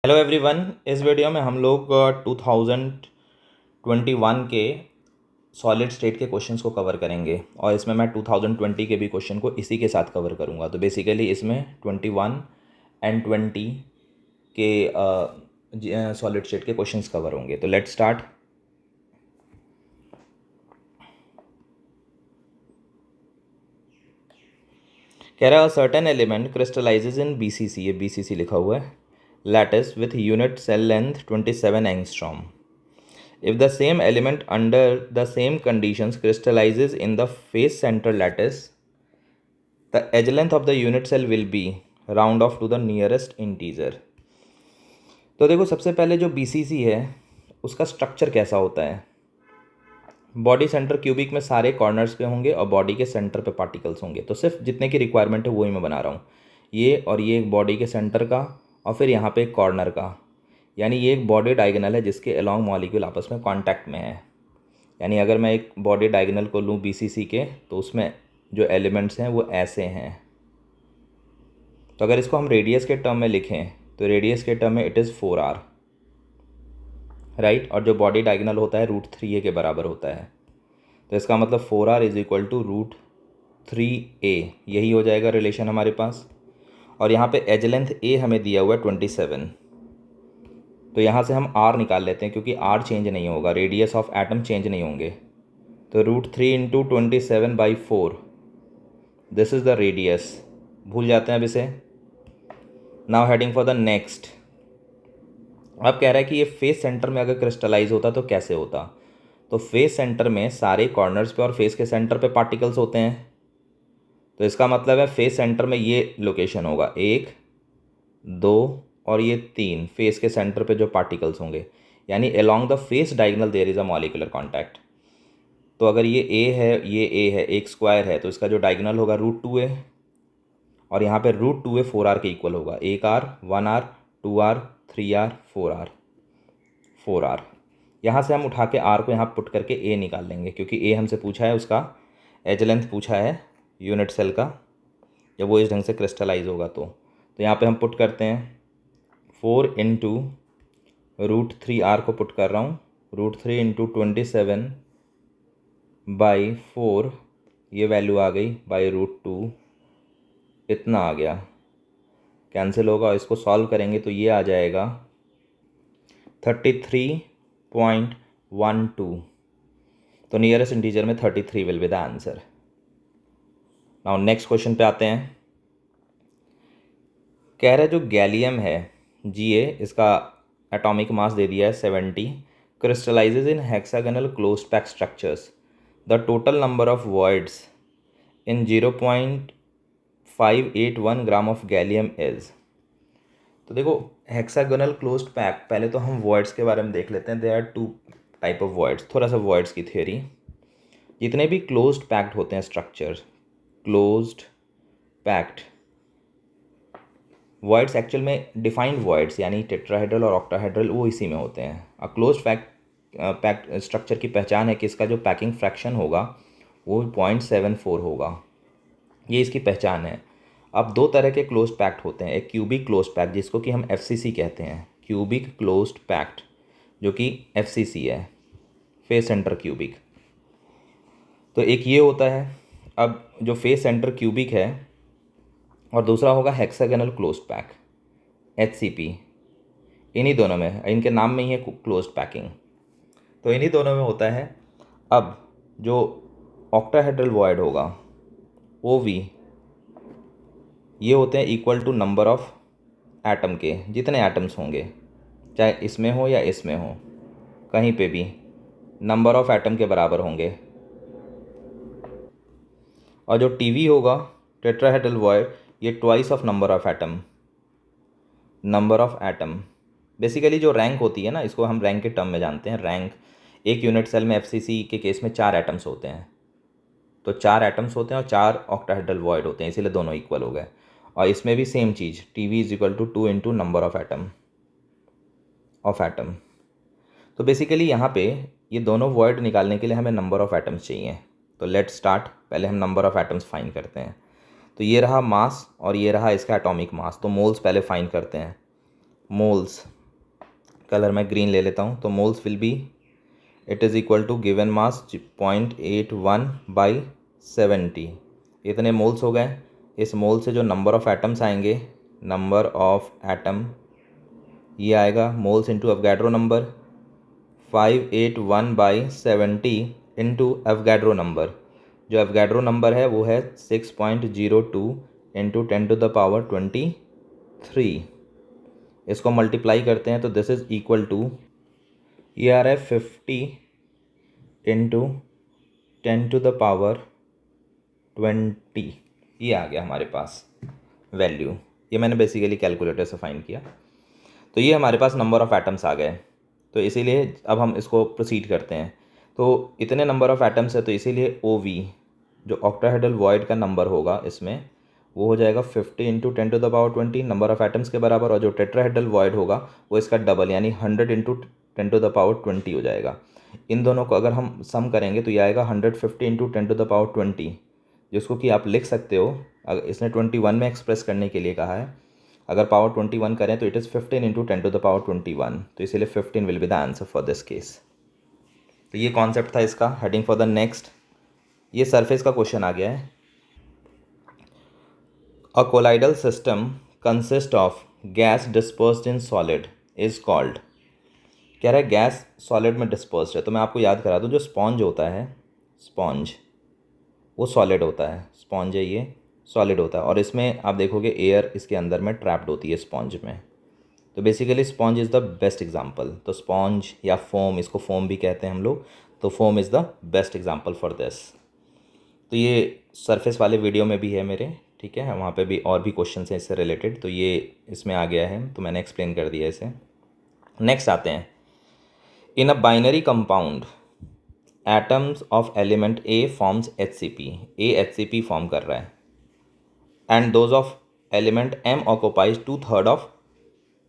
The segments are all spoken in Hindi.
Hello everyone. इस वीडियो में हम लोग 2021 के सॉलिड स्टेट के क्वेश्चंस को कवर करेंगे और इसमें मैं 2020 के भी क्वेश्चन को इसी के साथ कवर करूंगा। तो बेसिकली इसमें 21 एंड 20 के सॉलिड स्टेट के क्वेश्चंस कवर होंगे। तो लेट्स स्टार्ट। कह रहा है certain element crystallizes in BCC, ये बीसीसी लिखा हुआ है, lattice with unit cell length 27 angstrom. If the same element under the same conditions crystallizes in the face center lattice, the edge length of the unit cell will be round off to the nearest integer. तो देखो, सबसे पहले जो BCC है उसका स्ट्रक्चर कैसा होता है। बॉडी सेंटर क्यूबिक में सारे कॉर्नर्स पे होंगे और बॉडी के सेंटर पे पार्टिकल्स होंगे। तो सिर्फ जितने की रिक्वायरमेंट है वही मैं बना रहा हूँ, ये और ये एक बॉडी के सेंटर का और फिर यहाँ पे एक कॉर्नर का, यानी ये एक बॉडी डायगोनल है जिसके अलॉन्ग मॉलिक्यूल आपस में कांटेक्ट में है। यानी अगर मैं एक बॉडी डायगोनल को लूँ बीसीसी के, तो उसमें जो एलिमेंट्स हैं वो ऐसे हैं। तो अगर इसको हम रेडियस के टर्म में लिखें तो रेडियस के टर्म में इट इज़ 4r, राइट। और जो बॉडी डायगोनल होता है √3a के बराबर होता है। तो इसका मतलब 4r is equal to √3a, यही हो जाएगा रिलेशन हमारे पास। और यहाँ पे एज लेंथ a हमें दिया हुआ है 27। तो यहाँ से हम r निकाल लेते हैं क्योंकि r चेंज नहीं होगा, रेडियस ऑफ एटम चेंज नहीं होंगे। तो √3 into 27/4, this is the radius. भूल जाते हैं अब इसे। Now heading for the next. अब कह रहा है कि ये फेस सेंटर में अगर क्रिस्टलाइज होता तो कैसे होता। तो फेस सेंटर में सारे कॉर्नर्स पे और फेस के सेंटर पे पार्टिकल्स होते हैं। तो इसका मतलब है फेस सेंटर में ये लोकेशन होगा 1, 2 और ये 3 फेस के सेंटर पे जो पार्टिकल्स होंगे, यानी along the face diagonal there is a molecular contact. तो अगर ये a है, ये a है, एक स्क्वायर है, तो इसका जो डायगोनल होगा √2a, और यहाँ पे √2a 4r के इक्वल होगा। 1r, 1r, 2r, 3r, 4r, 4r। यहाँ से हम उठा के r को यहाँ पुट करके a निकाल लेंगे, क्योंकि a हमसे पूछा है, उसका एज लेंथ पूछा है यूनिट सेल का, जब वो इस ढंग से क्रिस्टलाइज होगा। तो यहाँ पे हम पुट करते हैं 4 इंटू √3r को पुट कर रहा हूँ, √3 इंटू 27/4, ये वैल्यू आ गई बाई √2, इतना आ गया। कैंसिल होगा और इसको सॉल्व करेंगे तो ये आ जाएगा 33.12। तो नियरेस्ट इंटीजर में 33 will be the answer. Now next question पे आते हैं। कह रहा है जो गैलियम है Ga, इसका एटॉमिक मास दे दिया है 70, crystallises in hexagonal closed pack structures. The total number of voids in 0.581 gram of gallium is. तो देखो, हेक्सागोनल क्लोज्ड पैक, पहले तो हम वॉइड्स के बारे में देख लेते हैं। There are 2 type of voids. थोड़ा सा वॉइड्स की थ्योरी। जितने भी क्लोज्ड पैक्ड होते हैं structures, closed packed voids actual में डिफाइंड वॉइड्स, यानी टेट्राहेड्रल और ऑक्टाहेड्रल, वो इसी में होते हैं। और क्लोज्ड पैक्ड स्ट्रक्चर की पहचान है कि इसका जो पैकिंग फ्रैक्शन होगा वो 0.74 होगा, ये इसकी पहचान है। अब 2 तरह के क्लोज्ड पैक्ड होते हैं। एक क्यूबिक क्लोज्ड पैक्ड, जिसको कि हम FCC कहते हैं, क्यूबिक क्लोज्ड पैक्ड, जो कि FCC है, फेस सेंटर क्यूबिक। तो एक ये होता है। अब जो फेस सेंटर क्यूबिक है, और दूसरा होगा हेक्सागोनल क्लोज्ड पैक, HCP। इन्हीं दोनों में, इनके नाम में ही है क्लोज्ड पैकिंग, तो इन्हीं दोनों में होता है। अब जो ऑक्टाहेड्रल वॉइड होगा, OV, ये होते हैं equal to number of atom के, जितने एटम्स होंगे, चाहे इसमें हो या इसमें हो, कहीं पे भी नंबर ऑफ एटम के बराबर होंगे। और जो TV होगा, टेट्राहेड्रल वॉइड, ये twice of number of atom, number of atom. Basically जो रैंक होती है ना, इसको हम रैंक के टर्म में जानते हैं। रैंक, एक यूनिट सेल में FCC के केस में 4 एटम्स होते हैं, तो 4 एटम्स होते हैं और 4 ऑक्टाहेड्रल वॉइड होते हैं, इसीलिए दोनों इक्वल हो गए। और इसमें भी सेम चीज़, TV is equal to 2 into number of atom. तो बेसिकली यहाँ पे ये दोनों वॉइड निकालने के लिए हमें नंबर ऑफ एटम्स चाहिए। तो लेट्स स्टार्ट। पहले हम नंबर ऑफ एटम्स फाइंड करते हैं। तो ये रहा मास और ये रहा इसका एटॉमिक मास। तो मोल्स पहले फाइंड करते हैं। मोल्स, कलर मैं ग्रीन ले लेता हूँ, तो moles will be it is equal to given mass 0.81/70। इतने मोल्स हो गए। इस मोल से जो नंबर ऑफ एटम्स आएंगे, नंबर ऑफ एटम ये आएगा moles into Avogadro number, 581/70 into Avogadro number. जो एवगैड्रो नंबर है वो है 6.02 इंटू 10⁻23। इसको मल्टीप्लाई करते हैं तो दिस इज़ इक्वल टू, ये आ रहा है 50 इंटू 10⁻20। ये आ गया हमारे पास वैल्यू। ये मैंने बेसिकली कैलकुलेटर से फाइंड किया। तो ये हमारे पास नंबर ऑफ़ एटम्स आ गए। तो इसीलिए अब हम इसको प्रोसीड करते हैं। तो इतने नंबर ऑफ़ एटम्स है, तो इसीलिए OV जो ऑक्टाहेड्रल वॉइड का नंबर होगा इसमें, वो हो जाएगा 50 इंटू 10⁻20 नंबर ऑफ़ एटम्स के बराबर। और जो टेट्राहेड्रल वॉइड होगा वो इसका डबल यानी 100 इंटू 10⁻20 हो जाएगा। इन दोनों को अगर हम सम करेंगे तो ये आएगा 150 इंटू 10⁻20, जिसको कि आप लिख सकते हो, अगर इसने 21 में एक्सप्रेस करने के लिए कहा है, अगर पावर 21 करें तो इट इज़ 15 इंटू 10⁻21। तो इसीलिए 15 will be the answer for this case. तो ये कॉन्सेप्ट था इसका। हेडिंग फॉर द नेक्स्ट, ये सरफेस का क्वेश्चन आ गया है। A colloidal system consist of gas dispersed in solid is called. कह रहा है गैस सॉलिड में डिस्पर्स्ड है। तो मैं आपको याद करा दूँ, जो स्पॉन्ज होता है, स्पॉन्ज वो सॉलिड होता है, स्पॉन्ज है ये सॉलिड होता है। और इसमें आप देखोगे एयर इसके अंदर में ट्रैप्ड होती है स्पॉन्ज में। तो basically sponge is the best example. तो स्पॉन्ज या फोम, इसको फोम भी कहते हैं हम लोग, तो foam is the best example for this. तो ये सरफेस वाले वीडियो में भी है मेरे, ठीक है, वहाँ पे भी और भी क्वेश्चन हैं इससे रिलेटेड, तो ये इसमें आ गया है, तो मैंने एक्सप्लेन कर दिया इसे। नेक्स्ट आते हैं, in a binary compound atoms of element A forms HCP। A HCP form कर रहा है, and those of element M occupies 2/3 of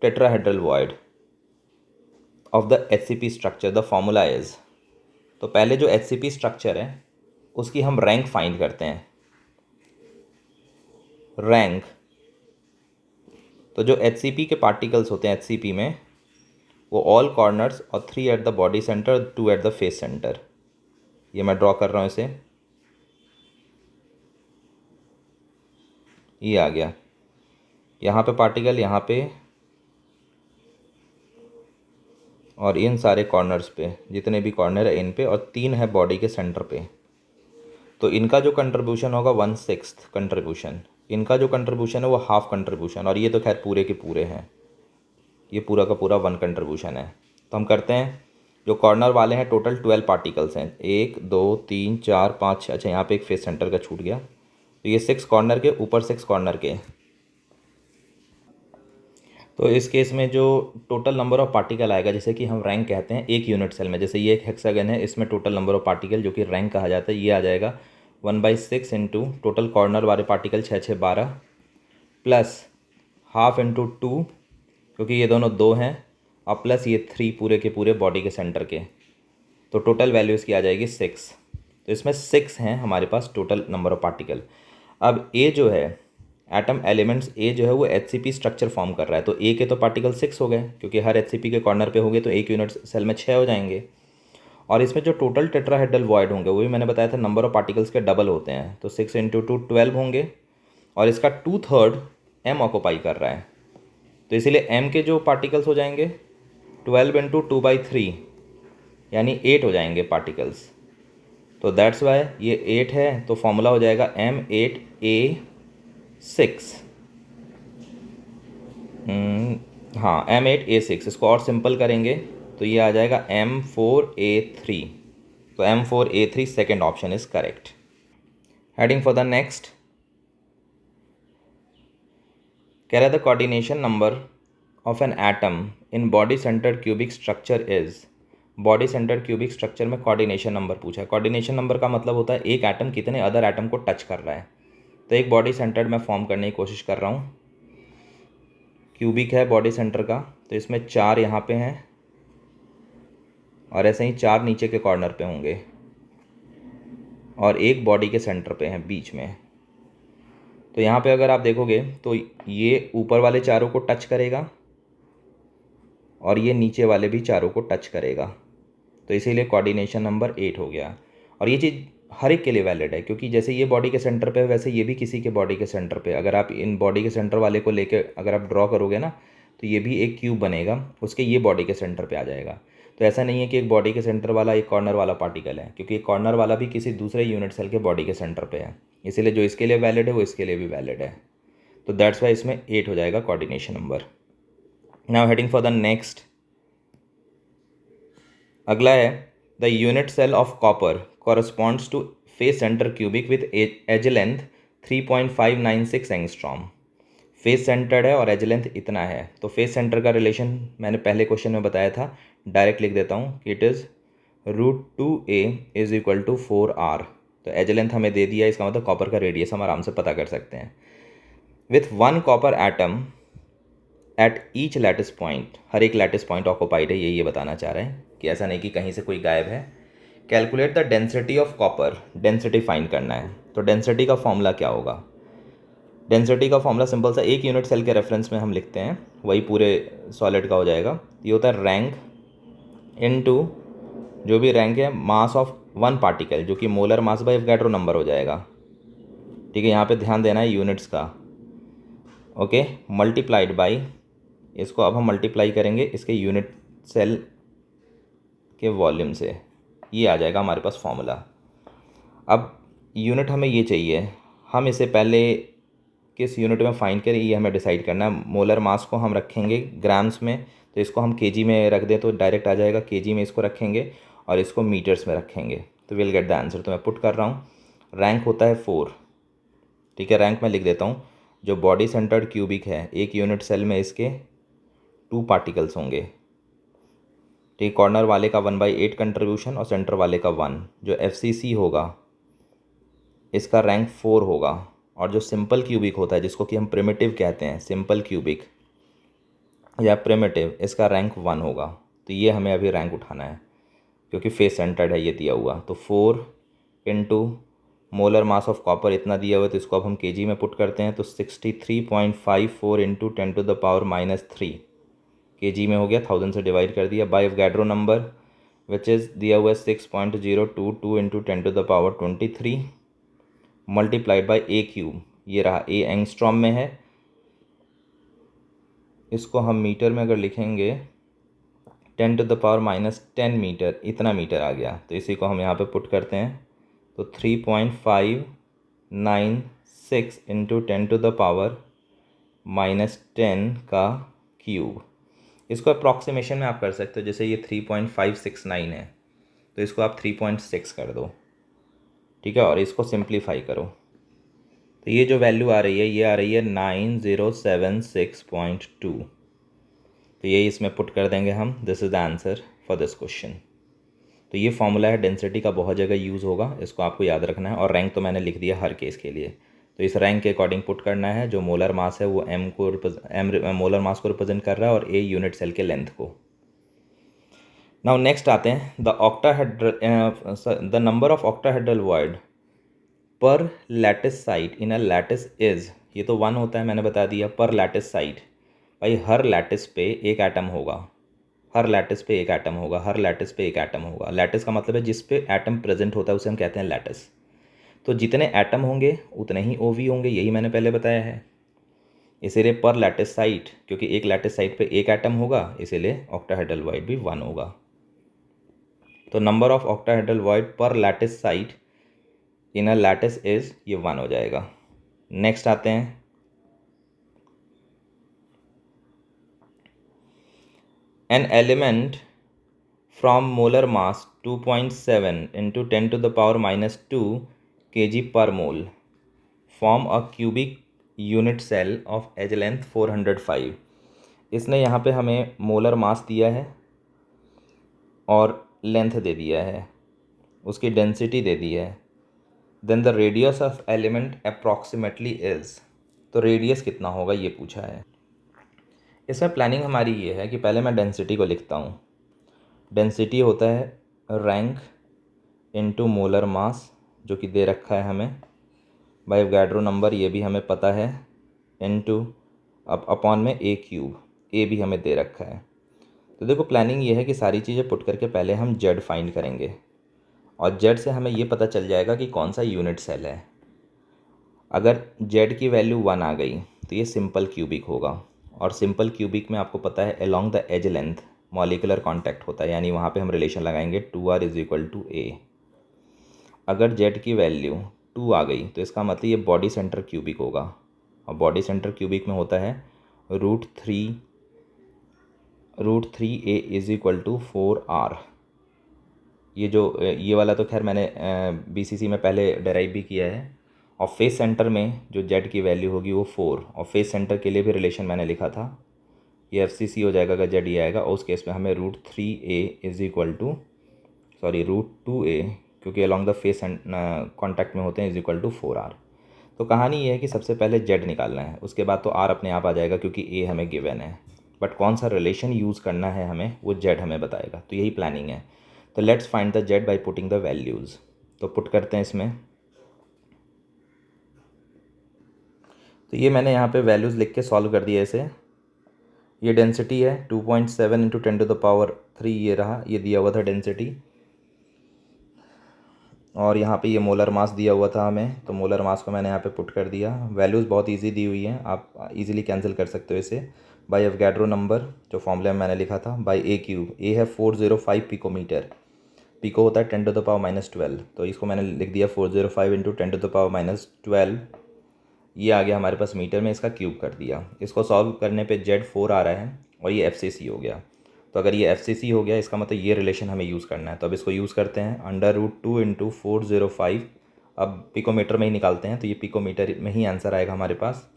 tetrahedral void of the HCP structure. The formula is. तो पहले जो HCP स्ट्रक्चर है उसकी हम रैंक फाइंड करते हैं। रैंक, तो जो HCP के पार्टिकल्स होते हैं HCP में, वो ऑल कॉर्नर्स और 3 at the body centre, 2 at the face centre. ये मैं ड्रॉ कर रहा हूँ इसे, ये आ गया। यहाँ पे पार्टिकल, यहाँ पे, और इन सारे कॉर्नर्स पे, जितने भी कॉर्नर है इन पे, और 3 है बॉडी के सेंटर पे। तो इनका जो कंट्रीब्यूशन होगा 1/6 कंट्रीब्यूशन, इनका जो कंट्रीब्यूशन है वो हाफ कंट्रीब्यूशन, और ये तो खैर पूरे के पूरे हैं, ये पूरा का पूरा 1 कंट्रीब्यूशन है। तो हम करते हैं, जो कॉर्नर वाले हैं टोटल 12 पार्टिकल्स हैं, 1 2 3 4 5 6। अच्छा, यहाँ पे एक फेस सेंटर का छूट गया। तो ये 6 कॉर्नर के ऊपर 6 कॉर्नर के। तो इस केस में जो टोटल नंबर ऑफ पार्टिकल आएगा, जैसे कि हम रैंक कहते हैं एक यूनिट सेल में, जैसे ये एक हेक्सागन है, इसमें टोटल नंबर ऑफ पार्टिकल जो कि रैंक कहा जाता है, ये आ जाएगा 1/6 इंटू टोटल कॉर्नर वाले पार्टिकल 6 6 12 प्लस हाफ इंटू 2, क्योंकि ये दोनों 2 हैं, और प्लस ये 3 पूरे के पूरे बॉडी के सेंटर के। तो टोटल वैल्यू इसकी आ जाएगी 6। तो इसमें 6 हैं हमारे पास टोटल नंबर ऑफ पार्टिकल। अब ए जो है, एटम एलिमेंट्स ए जो है वो HCP स्ट्रक्चर फॉर्म कर रहा है। तो ए के तो पार्टिकल 6 हो गए, क्योंकि हर HCP के कॉर्नर पे होंगे, तो एक यूनिट सेल में 6 हो जाएंगे। और इसमें जो टोटल टेट्राहेड्रल वॉइड होंगे, वो भी मैंने बताया था नंबर ऑफ पार्टिकल्स के डबल होते हैं। तो 6 इंटू 2 12 होंगे, और इसका 2/3 M ऑक्यूपाई कर रहा है। तो इसीलिए M के जो पार्टिकल्स हो जाएंगे 12 इंटू 2/3 यानी 8 हो जाएंगे पार्टिकल्स। तो दैट्स वाई ये 8 है, तो फॉर्मूला हो जाएगा M8A6। हाँ, M8A6। इसको और सिंपल करेंगे तो ये आ जाएगा M4A3। तो M4A3 second option is correct. Heading for the next, कह रहा है the coordination number of an atom in body centred cubic structure is. Body centred cubic structure में कोऑर्डिनेशन नंबर पूछा है। कोऑर्डिनेशन नंबर का मतलब होता है एक एटम कितने अदर एटम को टच कर रहा है। तो एक बॉडी सेंटर्ड मैं फॉर्म करने की कोशिश कर रहा हूँ। क्यूबिक है बॉडी सेंटर का, तो इसमें 4 यहाँ पे हैं, और ऐसे ही 4 नीचे के कॉर्नर पे होंगे, और एक बॉडी के सेंटर पे है बीच में। तो यहाँ पे अगर आप देखोगे तो ये ऊपर वाले चारों को टच करेगा, और ये नीचे वाले भी चारों को टच करेगा, तो इसीलिए कोऑर्डिनेशन नंबर 8 हो गया। और ये चीज़ हर एक के लिए वैलिड है, क्योंकि जैसे ये बॉडी के सेंटर पे है वैसे ये भी किसी के बॉडी के सेंटर पे। अगर आप इन बॉडी के सेंटर वाले को लेके अगर आप ड्रॉ करोगे ना, तो ये भी एक क्यूब बनेगा, उसके ये बॉडी के सेंटर पे आ जाएगा। तो ऐसा नहीं है कि एक बॉडी के सेंटर वाला एक कॉर्नर वाला पार्टिकल है, क्योंकि एक कॉर्नर वाला भी किसी दूसरे यूनिट सेल के बॉडी के सेंटर पे है, इसीलिए जो इसके लिए वैलिड है वो इसके लिए भी वैलिड है। तो दैट्स वाई इसमें 8 हो जाएगा coordination number. Now heading for the next, अगला है the unit cell of copper corresponds to face centre cubic with edge length 3.596 angstrom. Face centred है और एज लेंथ इतना है, तो फेस सेंटर का रिलेशन मैंने पहले क्वेश्चन में बताया था, डायरेक्ट लिख देता हूँ कि it is √2a is equal to 4r। तो एज लेंथ हमें दे दिया, इसका मतलब कॉपर का रेडियस हम आराम से पता कर सकते हैं। With 1 copper atom at each lattice point, हर एक लैटिस पॉइंट ऑक्यूपाइड है, ये बताना चाह रहे हैं कि ऐसा नहीं कि कहीं से कोई गायब है। Calculate the density of copper, density find करना है। तो डेंसिटी का फॉर्मूला क्या होगा? डेंसिटी का फॉर्मूला सिंपल सा, एक यूनिट सेल के रेफरेंस में हम लिखते हैं, वही पूरे सॉलिड का हो जाएगा। ये होता है रैंक इनटू जो भी रैंक है मास ऑफ वन पार्टिकल, जो कि molar mass by Avogadro number हो जाएगा। ठीक है, यहाँ पे ध्यान देना है यूनिट्स का। ओके, मल्टीप्लाइड बाई, इसको अब हम मल्टीप्लाई करेंगे इसके यूनिट सेल के वॉल्यूम से, ये आ जाएगा हमारे पास फॉर्मूला। अब यूनिट हमें ये चाहिए, हम इसे पहले किस यूनिट में फाइंड करें ये हमें डिसाइड करना है। मोलर मास को हम रखेंगे ग्राम्स में, तो इसको हम केजी में रख दें तो डायरेक्ट आ जाएगा, केजी में इसको रखेंगे और इसको मीटर्स में रखेंगे तो विल गेट द आंसर। तो मैं पुट कर रहा हूँ, रैंक होता है 4। ठीक है, रैंक मैं लिख देता हूँ, जो बॉडी सेंटर्ड क्यूबिक है एक यूनिट सेल में इसके 2 पार्टिकल्स होंगे। ठीक, कॉर्नर वाले का 1/8 कंट्रीब्यूशन और सेंटर वाले का 1। जो FCC होगा इसका रैंक 4 होगा, और जो सिंपल क्यूबिक होता है जिसको कि हम प्रिमिटिव कहते हैं, सिंपल क्यूबिक या प्रिमिटिव, इसका रैंक 1 होगा। तो ये हमें अभी रैंक उठाना है क्योंकि फेस सेंटर्ड है ये दिया हुआ। तो 4 into molar mass of copper इतना दिया हुआ है, तो इसको अब हम केजी में पुट करते हैं, तो 63.54 इंटू 10⁻³ केजी में हो गया, 1000 से डिवाइड कर दिया, by Avogadro number which is दिया हुआ है 6.022 into 10⁻23 multiplied by a cube, ये रहा ए एंगस्ट्रॉम में है। इसको हम मीटर में अगर लिखेंगे 10⁻⁻10 मीटर, इतना मीटर आ गया, तो इसी को हम यहाँ पे पुट करते हैं, तो 3.596 इंटू 10⁻⁻10 का क्यूब। इसको अप्रॉक्सीमेशन में आप कर सकते हो, जैसे ये 3.569 है तो इसको आप 3.6 कर दो। ठीक है, और इसको सिंप्लीफाई करो तो ये जो वैल्यू आ रही है ये आ रही है 9076.2। तो यही इसमें पुट कर देंगे हम, this is the answer for this question. तो ये फॉर्मूला है, डेंसिटी का बहुत जगह यूज़ होगा, इसको आपको याद रखना है। और रैंक तो मैंने लिख दिया हर केस के लिए, तो इस रैंक के अकॉर्डिंग पुट करना है। जो मोलर मास है वो मोलर मास को रिप्रेजेंट कर रहा है और ए यूनिट सेल के लेंथ को। नाउ नेक्स्ट आते हैं, the number of octahedral void per lattice site in a lattice is, ये तो 1 होता है मैंने बता दिया, पर लैटिस साइट, भाई हर लैटिस पे एक एटम होगा, हर लैटिस पे एक एटम होगा, हर लैटिस पे एक एटम होगा। लैटिस का मतलब है जिस पे एटम प्रेजेंट होता है उसे हम कहते हैं लैटिस। तो जितने एटम होंगे उतने ही ओवी होंगे, यही मैंने पहले बताया है। इसीलिए पर लैटिस साइट, क्योंकि एक लैटिस साइट पे एक एटम होगा, इसीलिए ऑक्टाहेड्रल वॉइड भी 1 होगा। तो number of octahedral void per lattice site in a lattice is, ये 1 हो जाएगा। नेक्स्ट आते हैं, an element from molar mass 2.7 into 10⁻⁻2 kg per mole form a cubic unit cell of edge length 405। इसने यहाँ पे हमें मोलर मास दिया है और लेंथ दे दिया है, उसकी डेंसिटी दे दी है, then the radius of element approximately is, तो रेडियस कितना होगा ये पूछा है। इसमें प्लानिंग हमारी ये है कि पहले मैं डेंसिटी को लिखता हूँ। डेंसिटी होता है रैंक इनटू मोलर मास, जो कि दे रखा है हमें, बाय एवोगाड्रो नंबर ये भी हमें पता है, इनटू अपॉन में ए क्यूब, ए भी हमें दे रखा है। तो देखो प्लानिंग ये है कि सारी चीज़ें पुट करके पहले हम जेड फाइंड करेंगे और जेड से हमें ये पता चल जाएगा कि कौन सा यूनिट सेल है। अगर जेड की वैल्यू 1 आ गई तो ये सिंपल क्यूबिक होगा और सिंपल क्यूबिक में आपको पता है along the edge length molecular contact होता है, यानी वहाँ पे हम रिलेशन लगाएंगे 2r इज इक्वल टू ए। अगर जेड की वैल्यू 2 आ गई तो इसका मतलब ये बॉडी सेंटर क्यूबिक होगा और बॉडी सेंटर क्यूबिक में होता है root three a is equal to 4r। ये वाला तो खैर मैंने बीसीसी में पहले डेराइव भी किया है। और फेस सेंटर में जो जेड की वैल्यू होगी वो 4, और फेस सेंटर के लिए भी रिलेशन मैंने लिखा था, ये एफसीसी हो जाएगा अगर जेड ये आएगा, और उस केस में हमें root 3a is equal to root 2a, क्योंकि अलॉन्ग द फेस कॉन्टैक्ट में होते हैं, इज इक्वल टू 4r। तो कहानी ये है कि सबसे पहले जेड निकालना है, उसके बाद तो आर अपने आप आ जाएगा क्योंकि ए हमें गिवन है, बट कौन सा रिलेशन यूज़ करना है हमें वो जेड हमें बताएगा। तो यही प्लानिंग है। तो let's find the Z by putting the values. तो पुट करते हैं इसमें। तो ये मैंने यहाँ पे वैल्यूज़ लिख के सॉल्व कर दिया इसे। ये डेंसिटी है 2.7 इंटू 10⁻³ ये रहा, ये दिया हुआ था डेंसिटी। और यहाँ पे ये मोलर मास दिया हुआ था हमें, तो मोलर मास को मैंने यहाँ पे पुट कर दिया। वैल्यूज़ बहुत इजी दी हुई हैं, आप इजीली कैंसिल कर सकते हो इसे बाय एवोगाड्रो नंबर, जो फॉर्मूले में मैंने लिखा था, बाय ए क्यूब। ए है 405 पिकोमीटर, पिको होता है 10⁻12, तो इसको मैंने लिख दिया 405 इंटू 10⁻12। ये आ गया हमारे पास मीटर में, इसका क्यूब कर दिया। इसको सॉल्व करने पे जेड 4 आ रहा है और ये एफसीसी हो गया। तो अगर ये एफसीसी हो गया इसका मतलब ये रिलेशन हमें यूज़ करना है। तो अब इसको यूज़ करते हैं, √2 इंटू 405। अब पिकोमीटर में ही निकालते हैं, तो ये पिकोमीटर में ही आंसर आएगा हमारे पास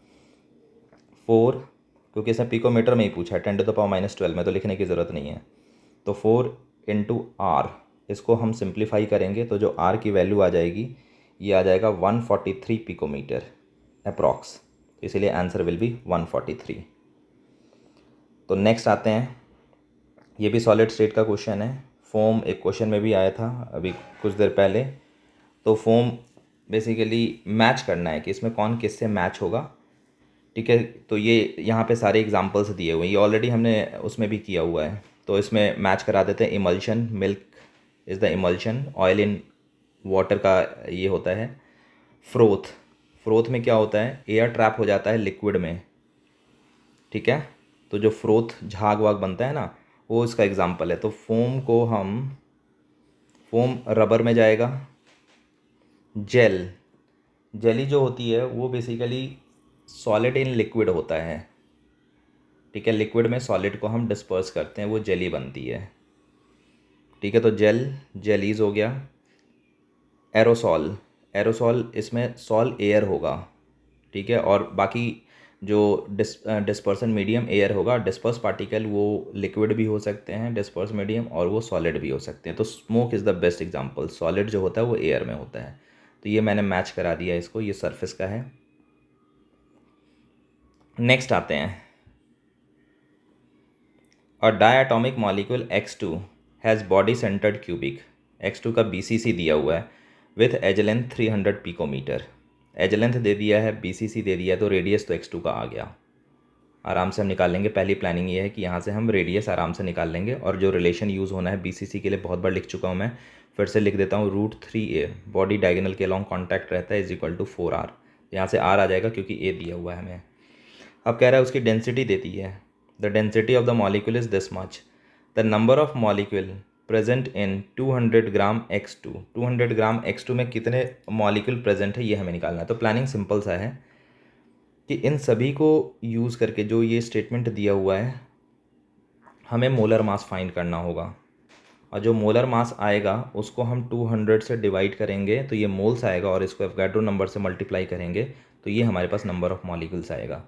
4, क्योंकि इसने पिकोमीटर में ही पूछा है, 10⁻12 में तो लिखने की ज़रूरत नहीं है। तो 4 इंटू आर, इसको हम सिंप्लीफाई करेंगे तो जो आर की वैल्यू आ जाएगी ये आ जाएगा 143 पिकोमीटर अप्रॉक्स, इसीलिए आंसर विल बी 143। तो नेक्स्ट आते हैं, ये भी सॉलिड स्टेट का क्वेश्चन है। फोम एक क्वेश्चन में भी आया था अभी कुछ देर पहले। तो फोम बेसिकली मैच करना है कि इसमें कौन किससे मैच होगा, ठीक है। तो ये यहाँ पे सारे एग्जांपल्स दिए हुए हैं, ये ऑलरेडी हमने उसमें भी किया हुआ है। तो इसमें मैच करा देते हैं। Emulsion, milk is the emulsion, oil in water का ये होता है फ्रोथ। फ्रोथ में क्या होता है, एयर ट्रैप हो जाता है लिक्विड में, ठीक है। तो जो फ्रोथ झाग वाग बनता है ना, वो इसका एग्जाम्पल है। तो फोम रबर में जाएगा। जेली जो होती है वो बेसिकली सॉलिड इन लिक्विड होता है, ठीक है। लिक्विड में सॉलिड को हम डिस्पर्स करते हैं, वो जेली बनती है, ठीक है। तो जेलीज हो गया। एरोसॉल इसमें सॉल एयर होगा, ठीक है। और बाकी जो डिस्पर्सन मीडियम एयर होगा, डिस्पर्स पार्टिकल वो लिक्विड भी हो सकते हैं डिस्पर्स मीडियम, और वो सॉलिड भी हो सकते हैं। तो smoke is the best example, solid जो होता है वो एयर में होता है। तो ये मैंने मैच करा दिया इसको, ये सरफेस का है। नेक्स्ट आते हैं, और diatomic molecule X2 has body centred cubic. X2 का BCC दिया हुआ है with edge length 300 picometre. Edge length दे दिया है, BCC दे दिया है, तो रेडियस तो X2 का आ गया। आराम से हम निकाल लेंगे। पहली प्लानिंग ये है कि यहाँ से हम रेडियस आराम से निकाल लेंगे, और जो रिलेशन यूज़ होना है BCC के लिए बहुत बार लिख चुका हूँ मैं, फिर से लिख देता हूँ। √3a बॉडी डायगोनल के अलॉन्ग कॉन्टैक्ट रहता है, इज इक्वल टू 4r। यहाँ से r आ जाएगा क्योंकि a दिया हुआ है हमें। अब कह रहा है उसकी डेंसिटी देती है, the density of the molecule is this much, the number of molecule present in 200 gram X2। 200 gram X2 में कितने मॉलिक्यूल प्रेजेंट है ये हमें निकालना है। तो प्लानिंग सिंपल सा है कि इन सभी को यूज़ करके जो ये स्टेटमेंट दिया हुआ है, हमें मोलर मास फाइंड करना होगा, और जो मोलर मास आएगा उसको हम 200 से डिवाइड करेंगे तो ये मोल्स आएगा, और इसको एवोगाड्रो नंबर से मल्टीप्लाई करेंगे तो ये हमारे पास नंबर ऑफ़ मॉलिक्यूल्स आएगा।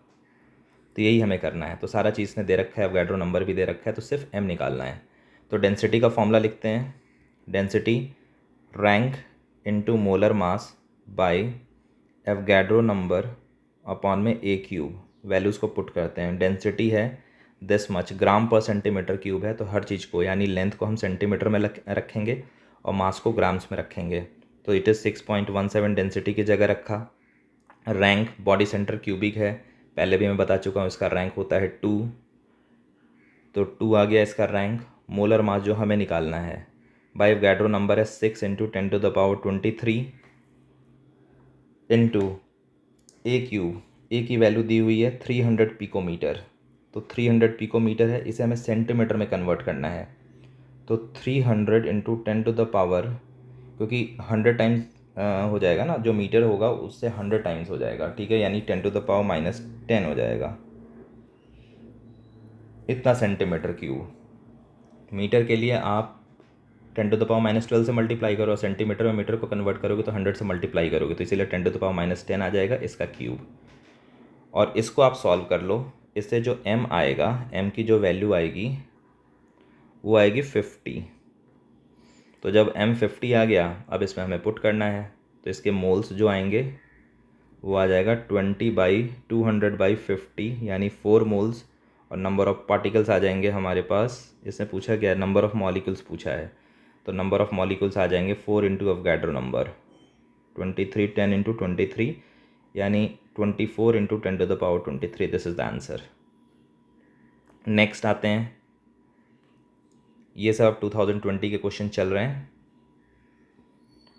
तो यही हमें करना है। तो सारा चीज़ ने दे रखा है, एवोगाड्रो नंबर भी दे रखा है, तो सिर्फ m निकालना है। तो डेंसिटी का फॉर्मूला लिखते हैं, density rank into molar mass by Avogadro number upon में a क्यूब। वैल्यूज़ को पुट करते हैं। डेंसिटी है दिस मच, ग्राम पर सेंटीमीटर क्यूब है, तो हर चीज़ को यानी लेंथ को हम सेंटीमीटर में रखेंगे और मास को ग्राम्स में रखेंगे। तो इट इज़ 6.17 डेंसिटी की जगह रखा। रैंक बॉडी सेंटर क्यूबिक है, पहले भी मैं बता चुका हूँ, इसका रैंक होता है 2। तो 2 आ गया इसका रैंक। मोलर मास जो हमें निकालना है, बायोवोगाड्रो नंबर है 6 × 10⁻23 इंटू ए क्यूब। ए की वैल्यू दी हुई है 300 पिकोमीटर, तो 300 पिकोमीटर है, इसे हमें सेंटीमीटर में कन्वर्ट करना है। तो 300 × 10⁻, क्योंकि 100 टाइम्स हो जाएगा ना, जो मीटर होगा उससे 100 टाइम्स हो जाएगा, ठीक है, यानी 10⁻−10 हो जाएगा, इतना सेंटीमीटर क्यूब। मीटर के लिए आप 10⁻−12 से मल्टीप्लाई करो, सेंटीमीटर में मीटर को कन्वर्ट करोगे तो 100 से मल्टीप्लाई करोगे, तो इसीलिए 10⁻10 आ जाएगा इसका क्यूब। और इसको आप सॉल्व कर लो, इससे जो m आएगा, m की जो वैल्यू आएगी वो आएगी 50। तो जब m 50 आ गया, अब इसमें हमें पुट करना है, तो इसके मोल्स जो आएंगे वो आ जाएगा 20/200/50 यानी 4 मोल्स। और नंबर ऑफ़ पार्टिकल्स आ जाएंगे हमारे पास, इसमें पूछा गया नंबर ऑफ़ मॉलिक्यूल्स पूछा है, तो नंबर ऑफ़ मॉलिक्यूल्स आ जाएंगे 4 × अवोगाड्रो नंबर 23 10 × 23 यानी 24 × 10⁻23। This is the answer. Next आते हैं, ये सब 2020 के क्वेश्चन चल रहे हैं।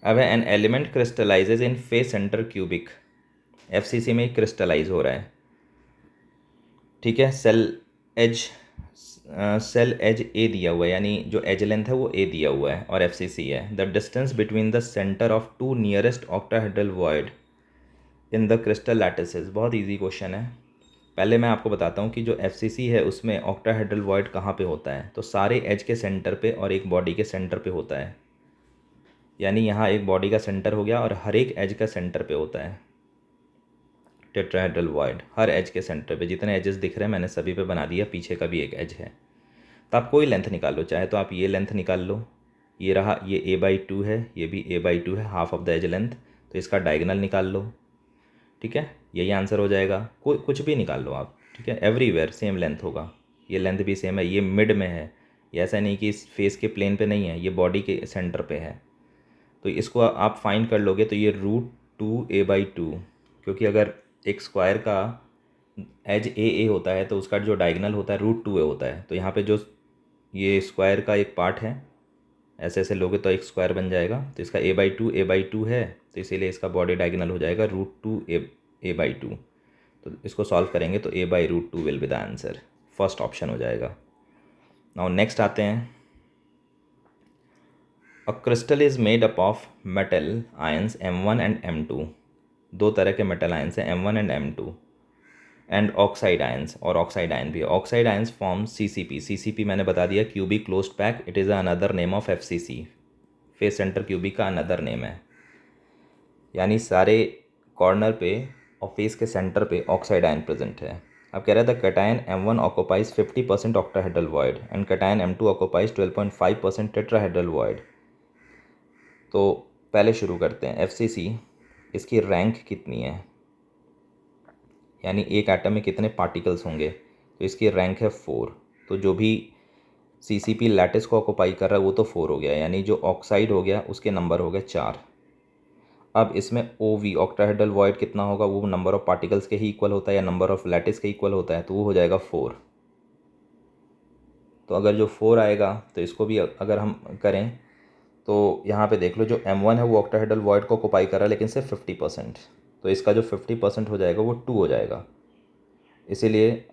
अब है an element crystallizes in face centre cubic, FCC में क्रिस्टलाइज हो रहा है, ठीक है। सेल एज ए दिया हुआ है, यानी जो एज लेंथ है वो ए दिया हुआ है और एफसीसी है। The distance between the centre of 2 nearest octahedral void in the crystal lattices. बहुत इजी क्वेश्चन है। पहले मैं आपको बताता हूँ कि जो एफसीसी है उसमें ऑक्टाहेड्रल वॉइड कहाँ पे होता है, तो सारे एज के सेंटर पे और एक बॉडी के सेंटर पे होता है, यानी यहाँ एक बॉडी का सेंटर हो गया और हर एक एज का सेंटर पे होता है टेट्राहेड्रल वॉइड। हर एज के सेंटर पे जितने एजेस दिख रहे हैं मैंने सभी पे बना दिया, पीछे का भी एक एज है। तो आप कोई लेंथ निकाल लो, चाहे तो आप ये लेंथ निकाल लो, ये रहा, ये a/2 है, ये भी a/2 है, half of the edge length, तो इसका डायगोनल निकाल लो, ठीक है, यही आंसर हो जाएगा। कोई कुछ भी निकाल लो आप, ठीक है, एवरीवेयर सेम लेंथ होगा, ये लेंथ भी सेम है, ये मिड में है, ये ऐसा नहीं कि इस फेस के प्लेन पे नहीं है, ये बॉडी के सेंटर पे है। तो इसको आप फाइंड कर लोगे तो ये √2 a/2, क्योंकि अगर एक स्क्वायर का एज ए होता है तो उसका जो डायगोनल होता है √2a होता है। तो यहाँ पे जो ये स्क्वायर का एक पार्ट है, ऐसे ऐसे लोगे तो एक स्क्वायर बन जाएगा, तो इसका a/2 है, तो इसीलिए इसका बॉडी डायगोनल हो जाएगा √2a/2। तो इसको सॉल्व करेंगे तो a/√2 will be the answer, first option हो जाएगा। नाउ नेक्स्ट आते हैं, a crystal is made up of metal ions M1 and M2। दो तरह के मेटल आयंस हैं, M1 and M2, and oxide ions, और ऑक्साइड आयन भी। Oxide ions form CCP। CCP मैंने बता दिया, cubic closed pack, it is another name of FCC, face centre cubic का अनदर नेम है, यानी सारे कॉर्नर पे और फेस के सेंटर पे ऑक्साइड आयन प्रेजेंट है। अब कह रहा था cation M1 occupies 50% octahedral void and cation M2 occupies 12.5% tetrahedral void. तो पहले शुरू करते हैं, FCC, इसकी रैंक कितनी है, यानी एक एटम में कितने पार्टिकल्स होंगे, तो इसकी रैंक है 4। तो जो भी CCP लैटिस को ऑक्यूपाई कर रहा है वो तो 4 हो गया, यानी जो ऑक्साइड हो गया उसके नंबर हो गए 4। अब इसमें OV ऑक्टाहेड्रल वॉइड कितना होगा, वो नंबर ऑफ़ पार्टिकल्स के ही इक्वल होता है या नंबर ऑफ़ लैटिस के इक्वल होता है, तो वो हो जाएगा 4। तो अगर जो 4 आएगा तो इसको भी अगर हम करें तो यहाँ पे देख लो, जो M1 है वो ऑक्टाहेड्रल वॉइड को ऑक्यूपाई कर रहा है लेकिन सिर्फ 50%, तो इसका जो 50% हो जाएगा वो 2 हो जाएगा, इसीलिए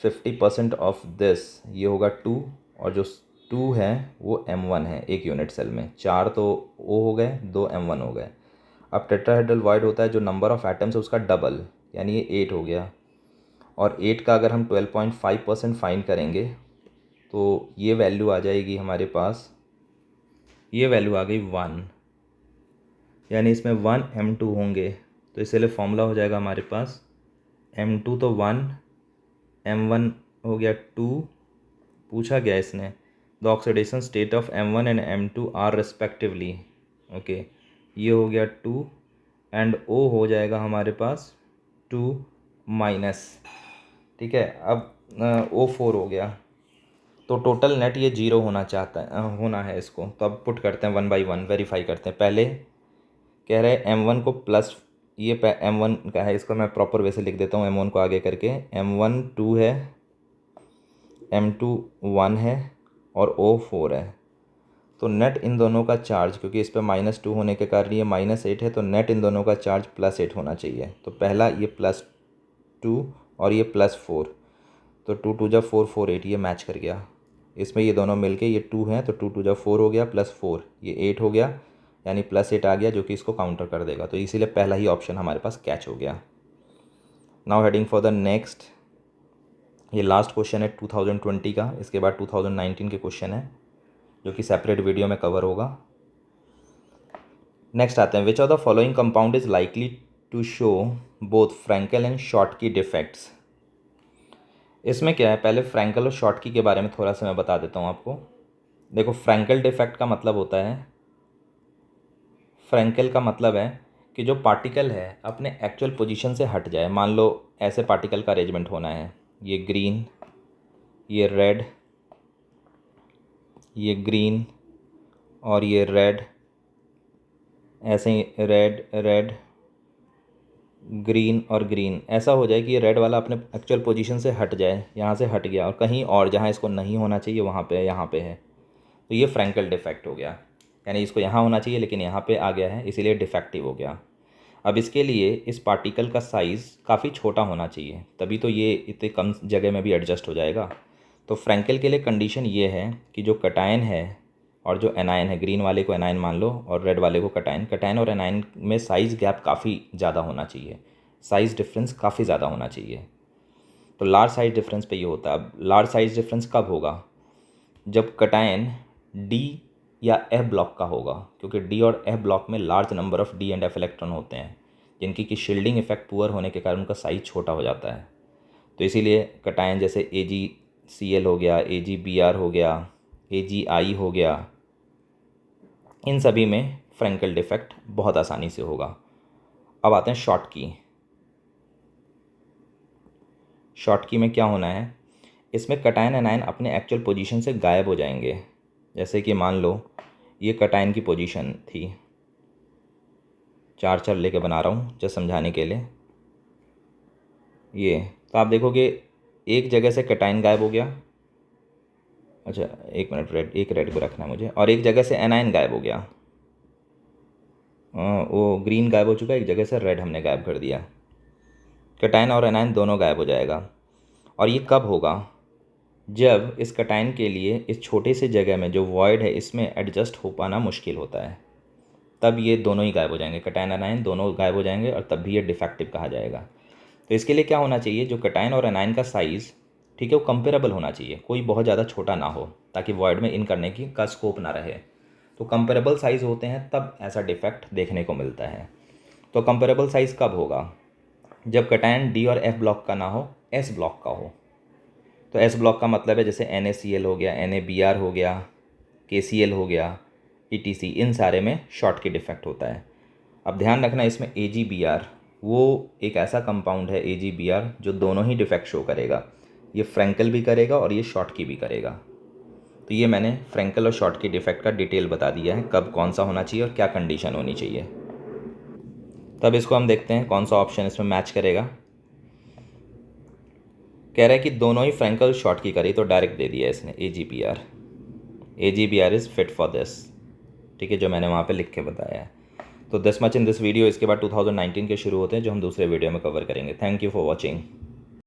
50% ऑफ दिस ये होगा 2, और जो 2 है वो M1 है एक यूनिट सेल में। 4 तो O हो गए, 2 M1 हो गए। अब टेट्राहेड्रल वॉइड होता है जो नंबर ऑफ़ एटम्स है उसका डबल, यानी ये 8 हो गया, और 8 का अगर हम 12.5% फाइंड करेंगे तो ये वैल्यू आ जाएगी हमारे पास, ये वैल्यू आ गई 1, यानी इसमें 1 M2 होंगे, तो इसलिए फॉर्मूला हो जाएगा हमारे पास M2 तो 1, M1 हो गया 2, पूछा गया इसने the oxidation state of M1 and M2 are respectively, okay, ये हो गया 2, एंड O हो जाएगा हमारे पास 2-, ठीक है। अब O4 हो गया, तो टोटल नेट ये 0 होना चाहता है, होना है इसको, तो अब पुट करते हैं 1 बाई 1, वेरीफाई करते हैं। पहले कह रहे हैं M1 को प्लस, ये M1 का है, इसको मैं प्रॉपर वैसे लिख देता हूँ, M1 को आगे करके, M1 2 है, M2 1 है और O 4 है। तो नेट इन दोनों का चार्ज, क्योंकि इस पर -2 होने के कारण ये -8 है, तो नेट इन दोनों का चार्ज +8 होना चाहिए। तो पहला ये +2 और ये +4, तो 2 2 जा 4 4 8, ये मैच कर गया। इसमें ये दोनों मिलके ये 2 हैं, तो 2 2 जा 4 हो गया, +4 ये 8 हो गया, यानी +8 आ गया, जो कि इसको काउंटर कर देगा। तो इसीलिए पहला ही ऑप्शन हमारे पास कैच हो गया। Now heading for the next. ये लास्ट क्वेश्चन है 2020 का, इसके बाद 2019 के क्वेश्चन है जो कि सेपरेट वीडियो में कवर होगा। नेक्स्ट आते हैं, which of the following compound is likely to show both Frenkel and Schottky defects. इसमें क्या है, पहले फ्रैंकल और शॉर्टकी के बारे में थोड़ा सा मैं बता देता हूँ आपको। देखो, फ्रैंकल डिफेक्ट का मतलब होता है, फ्रैंकल का मतलब है कि जो पार्टिकल है अपने एक्चुअल पोजीशन से हट जाए। मान लो ऐसे पार्टिकल का अरेंजमेंट होना है, ये ग्रीन, ये रेड, ये ग्रीन और ये रेड, ऐसे ही रेड रेड ग्रीन और ग्रीन, ऐसा हो जाए कि ये रेड वाला अपने एक्चुअल पोजीशन से हट जाए, यहाँ से हट गया और कहीं और जहाँ इसको नहीं होना चाहिए वहाँ पे यहाँ पे है, तो ये फ्रैंकल डिफेक्ट हो गया। यानी इसको यहाँ होना चाहिए लेकिन यहाँ पे आ गया है, इसीलिए डिफेक्टिव हो गया। अब इसके लिए इस पार्टिकल का साइज़ काफ़ी छोटा होना चाहिए, तभी तो ये इतने कम जगह में भी एडजस्ट हो जाएगा। तो फ्रैंकल के लिए कंडीशन ये है कि जो कटायन है और जो एनायन है, ग्रीन वाले को एनायन मान लो और रेड वाले को कटायन, कटायन और एनायन में साइज़ गैप काफ़ी ज़्यादा होना चाहिए, साइज़ डिफरेंस काफ़ी ज़्यादा होना चाहिए। तो लार्ज साइज़ डिफरेंस पे ये होता है। अब लार्ज साइज़ डिफरेंस कब होगा, जब कटायन डी या एफ ब्लॉक का होगा, क्योंकि डी और एफ ब्लॉक में large number of D and F electron होते हैं, जिनकी कि शील्डिंग इफेक्ट पुअर होने के कारण उनका साइज़ छोटा हो जाता है। तो इसीलिए कटायन जैसे AgCl हो गया, AgBr हो गया, AgI हो गया, इन सभी में फ्रैंकल डिफेक्ट बहुत आसानी से होगा। अब आते हैं शॉर्टकी। शॉर्टकी में क्या होना है, इसमें कटायन एनायन अपने एक्चुअल पोजीशन से गायब हो जाएंगे। जैसे कि मान लो ये कटायन की पोजीशन थी, 4 लेके बना रहा हूँ जस्ट समझाने के लिए। ये तो आप देखोगे एक जगह से कटायन गायब हो गया, अच्छा एक मिनट, एक रेड को रखना है मुझे, और एक जगह से एनायन गायब हो गया, वो ग्रीन गायब हो चुका है, एक जगह से रेड हमने गायब कर दिया। कटायन और एनायन दोनों गायब हो जाएगा। और ये कब होगा, जब इस कटायन के लिए इस छोटे से जगह में जो वॉइड है इसमें एडजस्ट हो पाना मुश्किल होता है, तब ये दोनों ही गायब हो जाएंगे, कटायन एनायन दोनों गायब हो जाएंगे और तब भी ये डिफेक्टिव कहा जाएगा। तो इसके लिए क्या होना चाहिए, जो कटायन और एनायन का साइज़, ठीक है, वो कंपेरेबल होना चाहिए, कोई बहुत ज़्यादा छोटा ना हो ताकि वॉइड में इन करने की का स्कोप ना रहे। तो कंपेरेबल साइज़ होते हैं तब ऐसा डिफेक्ट देखने को मिलता है। तो कंपेरेबल साइज़ कब होगा, जब कटायन डी और एफ ब्लॉक का ना हो, एस ब्लॉक का हो। तो एस ब्लॉक का मतलब है जैसे NaCl हो गया, NaBr हो गया, KCl हो गया, ETC, इन सारे में शॉर्ट की डिफेक्ट होता है। अब ध्यान रखना इसमें AgBr वो एक ऐसा कंपाउंड है, AgBr, जो दोनों ही डिफेक्ट शो करेगा, ये फ्रैंकल भी करेगा और ये शॉर्ट की भी करेगा। तो ये मैंने फ्रैंकल और शॉर्ट की डिफेक्ट का डिटेल बता दिया है, कब कौन सा होना चाहिए और क्या कंडीशन होनी चाहिए। तब इसको हम देखते हैं कौन सा ऑप्शन इसमें मैच करेगा। कह रहा है कि दोनों ही फ्रैंकल शॉर्ट की करी, तो डायरेक्ट दे दिया इसने AgBr is fit for this, ठीक है, जो मैंने वहाँ पे लिख के बताया है। तो this much in this video. इसके बाद 2019 के शुरू होते हैं जो हम दूसरे वीडियो में कवर करेंगे। Thank you for watching.